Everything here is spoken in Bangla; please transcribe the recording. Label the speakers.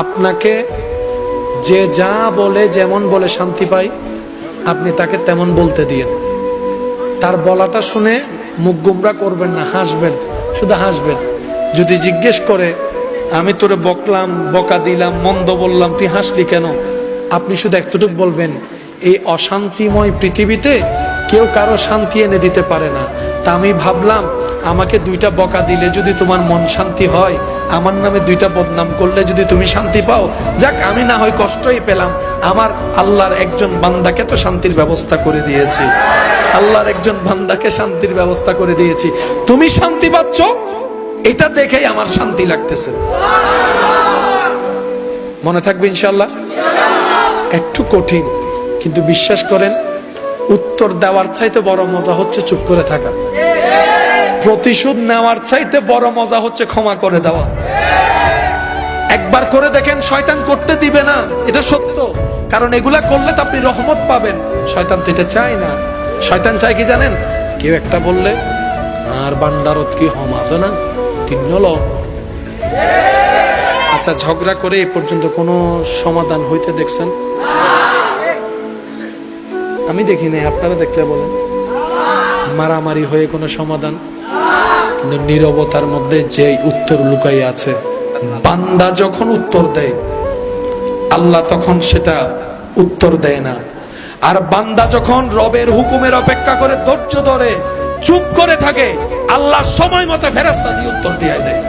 Speaker 1: আপনাকে যে যা বলে যেমন বলে শান্তি পাই, আপনি তাকে তেমন বলতে দিয়েন। তার বলাটা শুনে মুখ গুমরা করবেন না, হাসবেন, শুধু হাসবেন। যদি জিজ্ঞেস করে আমি তোরে বকলাম, বকা দিলাম, মন্দ বললাম, তুই হাসলি কেন, আপনি শুধু এতটুকু বলবেন, এই অশান্তিময় পৃথিবীতে কেউ কারো শান্তি এনে দিতে পারে না। তা আমি ভাবলাম আমাকে দুইটা বকা দিলে যদি তোমার মন শান্তি হয়, আমার নামে দুইটা বদনাম করলে যদি তুমি শান্তি পাও, যাক আমি না হয় কষ্টই পেলাম, আমার আল্লাহর একজন বান্দাকে তো শান্তির ব্যবস্থা করে দিয়েছি, আল্লাহর একজন বান্দাকে শান্তির ব্যবস্থা করে দিয়েছি, তুমি শান্তি পাচ্ছ, এটা দেখেই আমার শান্তি লাগতেছে। মনে থাকবে ইনশাআল্লাহ। একটু কঠিন, কিন্তু বিশ্বাস করেন উত্তর দেওয়ার চাইতে বড় মজা হচ্ছে চুপ করে থাকা। প্রতিশোধ নেওয়ার চাইতে বড় মজা হচ্ছে ক্ষমা করে দেওয়া। একবার করে দেখেন, শয়তান করতে দিবে না, এটা সত্য। কারণ এগুলা করলে তো আপনি রহমত পাবেন। শয়তান তো এটা চায় না। শয়তান চায় কি জানেন? কেউ একটা বললে আর বান্দারত কি হম আছে না, তিন ল। আচ্ছা, ঝগড়া করে এ পর্যন্ত কোনো সমাধান হইতে দেখছেন? আমি দেখি নাই, আপনারা দেখলে বলেন। মারামারি হয়ে কোনো সমাধান? কিন্তু নীরবতার মধ্যে যে উত্তর লুকাই আছে, বান্দা যখন উত্তর দেয় আল্লাহ তখন সেটা উত্তর দেয় না। আর বান্দা যখন রবের হুকুমের অপেক্ষা করে ধৈর্য ধরে চুপ করে থাকে, আল্লাহ সময় মতো ফেরেশতা দিয়ে উত্তর দিয়ে দেয়।